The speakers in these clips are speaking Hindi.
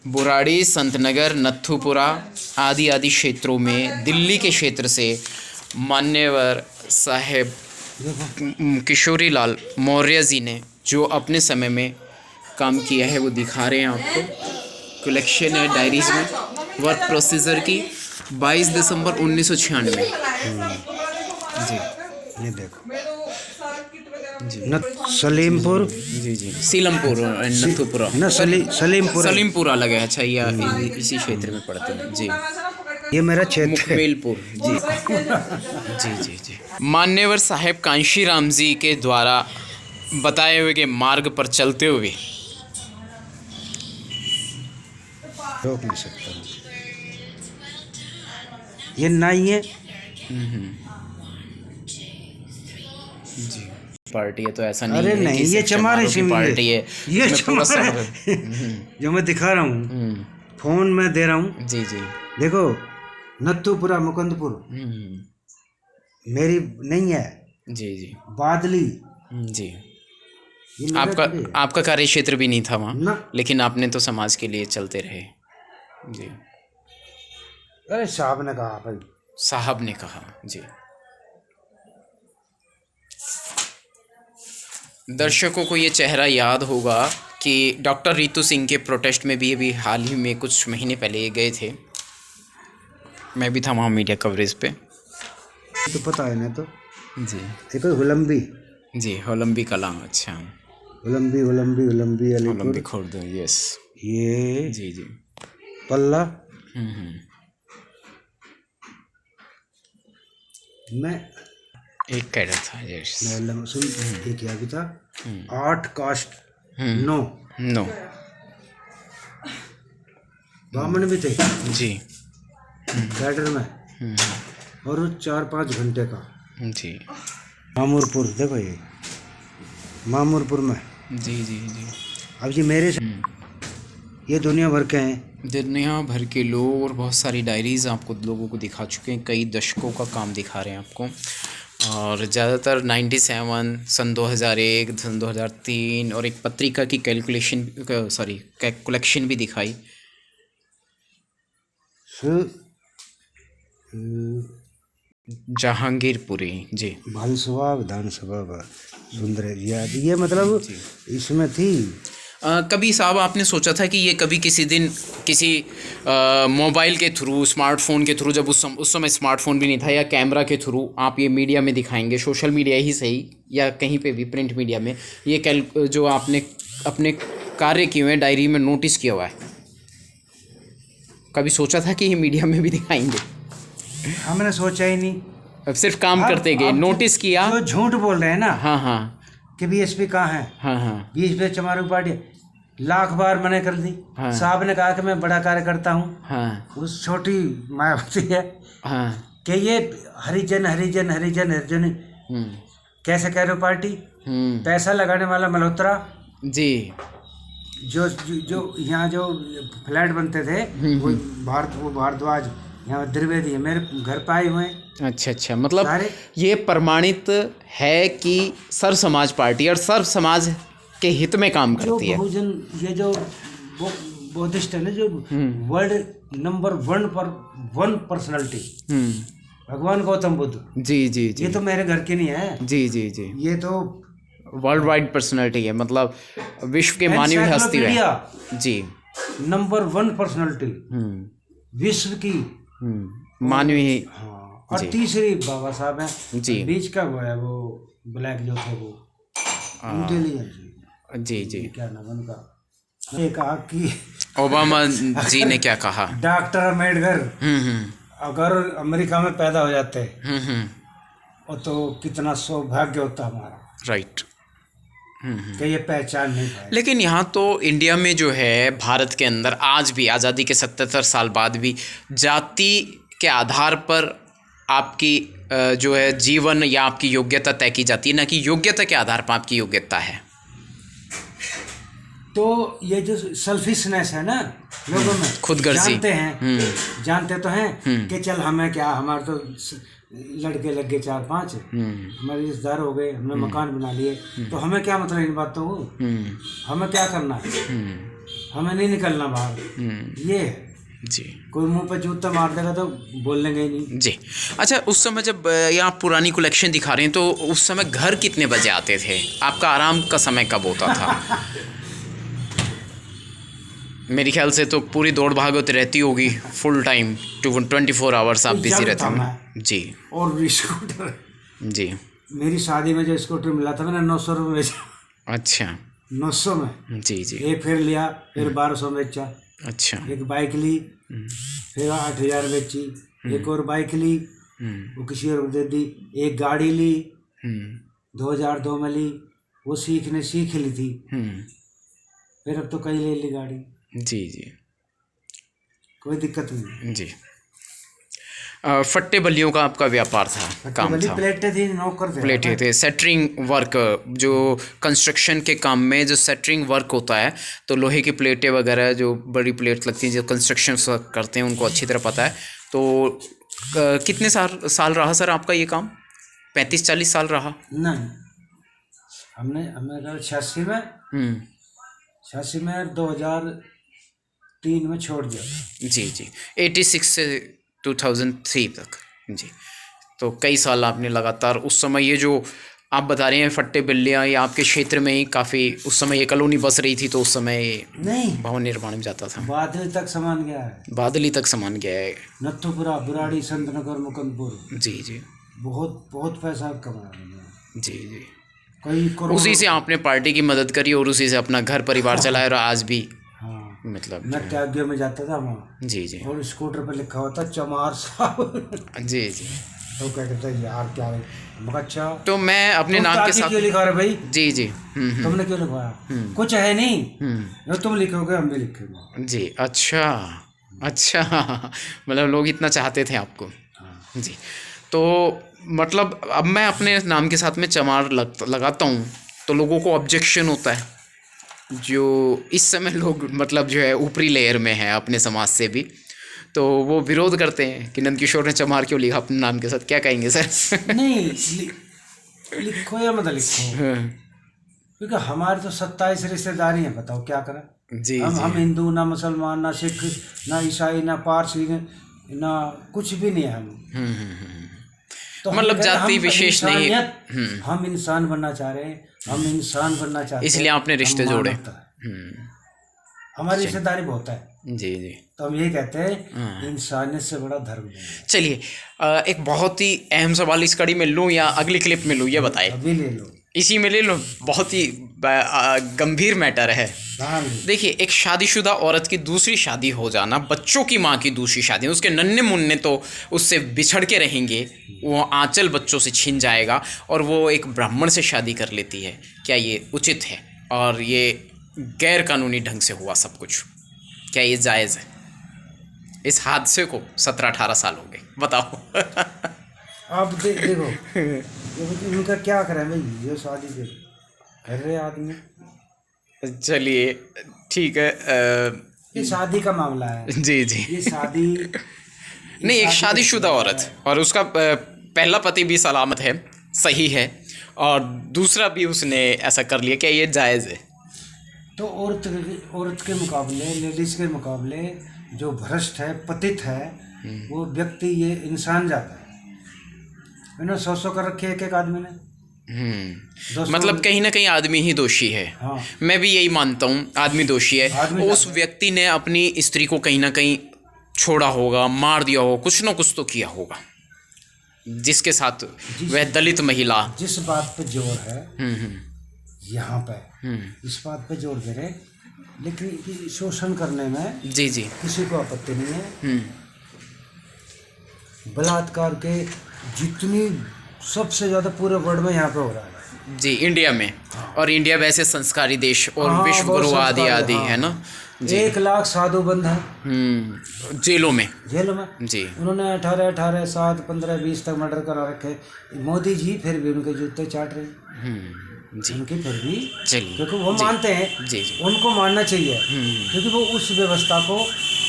बुराड़ी, संतनगर, नत्थूपुरा आदि आदि क्षेत्रों में दिल्ली के क्षेत्र से मान्यवर साहेब किशोरी लाल मौर्य जी ने जो अपने समय में काम किया है वो दिखा रहे हैं आपको। कलेक्शन है डायरीज में वर्क प्रोसीजर की 22 दिसंबर 1996। जी ये देखो जी सलीमपुर, जी जी सीलमपुर नत्थूपुरा सलीमपुर सलीमपुरा लगे। अच्छा, ये इसी क्षेत्र में पड़ते हैं जी। ये मेरा क्षेत्र है। मुखमेलपुर जी जी जी जी। मान्यवर साहेब कांशीराम जी के द्वारा बताए हुए के मार्ग पर चलते हुए रोक नहीं सकता हूँ। ये नाई है जी। पार्टी है तो ऐसा नहीं अरे है नहीं, कि ये सिर्फ चमार चमारों की पार्टी है। ये मैं पूरा चमार सब- है जो मैं दिखा रहा हूँ, फोन में दे रहा हूँ। जी जी देखो नत्थूपुरा मुकुंदपुर मेरी नहीं है, जी जी बादली जी। ये मेरा थोड़ी है। आपका कार्य क्षेत्र भी नहीं था वहाँ, ना, लेकिन आपने तो समाज के लिए चलते रहे जी। अरे साहब ने कहा भाई, साहब ने कहा जी। दर्शकों को ये चेहरा याद होगा कि डॉक्टर रितु सिंह के प्रोटेस्ट में भी अभी हाल ही में कुछ महीने पहले ये गए थे। मैं भी था वहाँ मीडिया कवरेज पे। तो पता है ना। तो जी देखो हुलम्बी जी होलंबी कलाम। अच्छा, हुलम्बी हुलम्बी हुलम्बी होलंबी अलीपुर, खुर्द। यस ये जी जी। पल्ला। हम्म। मैं एक कैडर था। यस सुन ये क्या भी था, 8 कास्ट 9 नो ब्राह्मण भी थे जी कैडर में, और वो 4-5 घंटे का। जी मामूरपुर देखो, ये मामूरपुर में। जी जी जी। अब ये मेरे से ये दुनिया भर के हैं। दुनिया भर के लोग और बहुत सारी डायरीज़ आपको लोगों को दिखा चुके हैं। कई दशकों का काम दिखा रहे हैं आपको, और ज़्यादातर 97 सन 2001 सन 2003 और एक पत्रिका की कलेक्शन भी दिखाई। जहांगीरपुरी जी। भालसभा विधानसभा सुंदर याद, ये मतलब इसमें थी। कभी साहब आपने सोचा था कि ये कभी किसी दिन किसी मोबाइल के थ्रू, स्मार्टफ़ोन के थ्रू, जब उस समय स्मार्टफ़ोन भी नहीं था, या कैमरा के थ्रू आप ये मीडिया में दिखाएंगे, सोशल मीडिया ही सही या कहीं पे भी प्रिंट मीडिया में, ये जो आपने अपने कार्य किए हैं डायरी में नोटिस किया हुआ है, कभी सोचा था कि ये मीडिया में भी दिखाएंगे? हमने सोचा ही नहीं, अब सिर्फ काम करते गए, नोटिस किया। जो झूठ बोल रहे हैं ना, हाँ हाँ कि बीएसपी कहाँ है, हाँ हाँ 20 चमारू पार्टी, लाख बार मैंने कर दी। हाँ। साहब ने कहा कि मैं बड़ा कार्य करता हूँ। हाँ उस छोटी मायावती है हाँ कि ये हरिजन हरिजन हरिजन हरिजन कैसे कह रहे हो पार्टी, पैसा लगाने वाला मल्होत्रा जी। जो जो, जो यहाँ जो फ्लैट बनते थे वो भारद्वाज, यहाँ द्विवेदी है, मेरे घर पे आए हुए हैं। अच्छा अच्छा, मतलब ये प्रमाणित है कि सर्व समाज पार्टी और सर्व समाज के हित में काम करती है। बहुजन, ये जो बौद्धिस्ट है ना, जो वर्ल्ड नंबर 1 पर्सनालिटी, भगवान गौतम बुद्ध जी जी जी। ये तो मेरे घर की नहीं है। जी जी जी। ये तो वर्ल्ड वाइड पर्सनालिटी है, मतलब विश्व के मानवीय हस्ती है जी। नंबर 1 पर्सनालिटी विश्व की मानवीय। हाँ। और तीसरी बाबा साहब है जी। बीच का वो है, वो ब्लैक जो थे वो इंटेलिजेंस जी जी। क्या नाम उनका, ये कहा कि ओबामा जी ने क्या कहा, डॉक्टर अम्बेडकर अगर अमेरिका में पैदा हो जाते और तो कितना सौभाग्य होता हमारा। राइट। कि ये पहचान नहीं पाए। लेकिन यहाँ तो इंडिया में जो है, भारत के अंदर आज भी आज़ादी के 77 साल बाद भी जाति के आधार पर आपकी जो है जीवन या आपकी योग्यता तय की जाती है, ना कि योग्यता के आधार पर आपकी योग्यता है। तो ये जो सेल्फिशनेस है ना लोगों में, खुदगर्जी जानते हैं, जानते तो हैं कि चल हमें क्या, हमारे तो लड़के लग गए 4-5, हमारे रिश्तेदार हो गए, हमने मकान बना लिए, तो हमें क्या मतलब इन बातों को, हमें क्या करना है। हमें नहीं निकलना बाहर, ये है। जी कोई मुंह पे जूता मार देगा तो बोल लेंगे ही नहीं। जी। अच्छा, उस समय जब ये आप पुरानी कलेक्शन दिखा रहे हैं तो उस समय घर कितने बजे आते थे? आपका आराम का समय कब होता था? मेरे ख्याल से तो पूरी दौड़ भाग होती रहती होगी फुल टाइम, 24 आवर्स आप बिजी रहते होंगे। जी। और स्कूटर, जी। मेरी शादी में जो स्कूटर मिला था मैंने 900 रुपये बेचा। अच्छा। 900 में। जी जी। एक फिर लिया, फिर 1200 में बेचा। अच्छा। एक बाइक ली, फिर 8000 बेची। एक और बाइक ली, वो किसी और को दे दी। एक गाड़ी ली, 2002 में ली, वो सीख ली थी। फिर अब तो कई ले ली गाड़ी। जी जी। कोई दिक्कत नहीं। जी। फट्टे बल्लियों का आपका व्यापार था, काम था? प्लेटें थी, नौकर थे। प्लेटें थे, सेटरिंग वर्क, जो कंस्ट्रक्शन के काम में जो सेटरिंग वर्क होता है, तो लोहे की प्लेटें वगैरह जो बड़ी प्लेट लगती हैं जो कंस्ट्रक्शन करते हैं उनको अच्छी तरह पता है। तो कितने साल रहा सर आपका ये काम? 35-40 साल रहा? नहीं, हमने 86 में 2003 में छोड़ दिया। जी जी। 86 से 2003 तक। जी। तो कई साल आपने लगातार उस समय ये जो आप बता रहे हैं फट्टे बिल्लियाँ, ये आपके क्षेत्र में ही काफ़ी उस समय ये कॉलोनी बस रही थी, तो उस समय नहीं, भवन निर्माण में जाता था। बादली तक सामान गया है। बादली तक सामान गया है। नथुपुरा, बुराड़ी, संतनगर, मुकुंदपुर। जी जी। बहुत बहुत पैसा कमाया। जी जी। कई करोड़। उसी से आपने पार्टी की मदद करी और उसी से अपना घर परिवार चलाया और आज भी हाँ, मतलब। मैं त्यागियों में जाता था वहाँ। जी जी। और स्कूटर पर लिखा होता चमार साहब। जी जी। तो कहते थे यार क्या है? मैं अच्छा, तो मैं अपने नाम के साथ क्यों लिखा रहे भाई? जी जी। तुमने क्यों लिखवाया? कुछ है नहीं, जो तुम लिखोगे हम भी लिखेंगे। जी। अच्छा अच्छा। मतलब लोग इतना चाहते थे आपको। जी। तो मतलब अब मैं अपने नाम के साथ में चमार लगाता हूँ तो लोगों को ऑब्जेक्शन होता है, जो इस समय लोग मतलब जो है ऊपरी लेयर में है अपने समाज से भी, तो वो विरोध करते हैं कि नंदकिशोर ने चमार क्यों लिखा अपने नाम के साथ। क्या कहेंगे सर? नहीं, लिखो या मत लिखो, क्योंकि हमारे तो 27 रिश्तेदारी हैं, बताओ क्या करें? जी हम हिंदू, ना मुसलमान, ना सिख, ना ईसाई, ना पारसी, ना कुछ भी नहीं है हम। तो मतलब जाति विशेष नहीं। हम इंसान बनना चाह रहे हैं, हम इंसान बनना चाहते हैं, इसलिए आपने रिश्ते जोड़े। हमारी रिश्तेदारी बहुत है। जी जी। तो हम ये कहते हैं इंसानियत से बड़ा धर्म नहीं है। चलिए, एक बहुत ही अहम सवाल इस कड़ी में लूँ या अगली क्लिप में लूँ, ये बताइए। अभी ले लो, इसी में ले लो। बहुत ही गंभीर मैटर है। देखिए, एक शादीशुदा औरत की दूसरी शादी हो जाना, बच्चों की माँ की दूसरी शादी, उसके नन्हे मुन्ने तो उससे बिछड़ के रहेंगे, वो आंचल बच्चों से छीन जाएगा और वो एक ब्राह्मण से शादी कर लेती है। क्या ये उचित है? और ये गैर कानूनी ढंग से हुआ सब कुछ, क्या ये जायज़ है? इस हादसे को 17-18 साल हो गए, बताओ। आप देखो उनका क्या करें भाई, ये शादी कर रहे आदमी। चलिए ठीक है। ये शादी का मामला है। जी जी। ये शादी नहीं, एक शादीशुदा औरत और उसका पहला पति भी सलामत है, सही है, और दूसरा भी उसने ऐसा कर लिया, क्या ये जायज़ है? तो औरत के मुकाबले, लेडीज़ के मुकाबले जो भ्रष्ट है, पतित है, वो व्यक्ति ये इंसान जाता है। मैंने 100 कर रखे एक आदमी ने। मतलब कहीं ना कहीं आदमी ही दोषी है। हाँ। मैं भी यही मानता हूँ, आदमी दोषी है। उस व्यक्ति ने अपनी स्त्री को कहीं ना कहीं छोड़ा होगा, मार दिया होगा, कुछ ना कुछ तो किया होगा, जिसके साथ वह दलित महिला। जिस बात पे जोर है यहाँ पे, इस बात पे जोर दे रहे, लेकिन शोषण करने में जी जी किसी को आपत्ति नहीं है। बलात्कार के जितनी सबसे ज़्यादा पूरे वर्ल्ड में यहाँ पे हो रहा है। जी, इंडिया में। और इंडिया वैसे संस्कारी देश और विश्व गुरु आदि आदि है ना। 1 लाख साधु बंद हैं जेलों में जी। उन्होंने 18, 7, 15, 20 तक मर्डर करा रखे। मोदी जी फिर भी उनके जूते चाट रहे जी। उनकी फिर भी, चलिए, क्योंकि वो मानते हैं जी जी, उनको मानना चाहिए, क्योंकि वो उस व्यवस्था को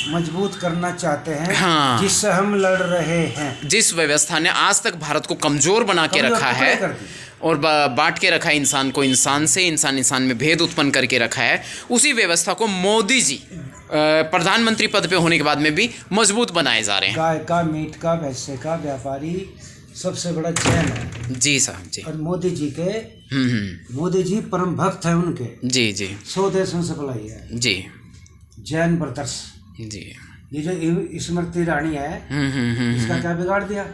मजबूत करना चाहते हैं। हाँ। जिससे हम लड़ रहे हैं, जिस व्यवस्था ने आज तक भारत को कमजोर बना के रखा है, और बांट के रखा है इंसान को इंसान से, इंसान में भेद उत्पन्न करके रखा है, उसी व्यवस्था को मोदी जी प्रधानमंत्री पद पे होने के बाद में भी मजबूत बनाए जा रहे हैं। गाय का, मीट का, भैंसे का व्यापारी सबसे बड़ा जैन है। जी साहब जी। और मोदी जी के मोदी जी परम भक्त है उनके। जी जी 100 देशों से सप्लाई है जी जैन ब्रदर्स। जी। ये जो स्मृति ईरानी है इसका क्या बिगाड़ दिया?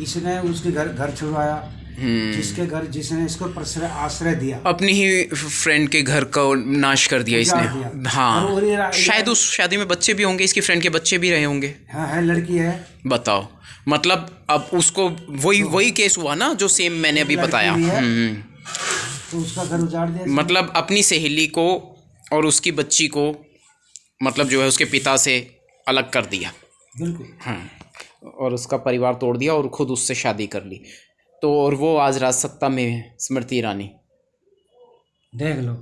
इसने उसके घर छुड़वाया, जिसके घर जिसने इसको आश्रय दिया, अपनी ही फ्रेंड के घर का नाश कर दिया इसने। हाँ, शायद उस शादी में बच्चे भी होंगे, इसकी फ्रेंड के बच्चे भी रहे होंगे। हाँ है, लड़की है। बताओ, मतलब अब उसको वही केस हुआ ना जो सेम मैंने अभी बताया। तो उसका घर उजाड़ दिया। मतलब अपनी सहेली को और उसकी बच्ची को, मतलब जो है उसके पिता से अलग कर दिया। बिल्कुल। हाँ, और उसका परिवार तोड़ दिया और खुद उससे शादी कर ली। तो और वो आज राज सत्ता में है, स्मृति ईरानी। देख लो।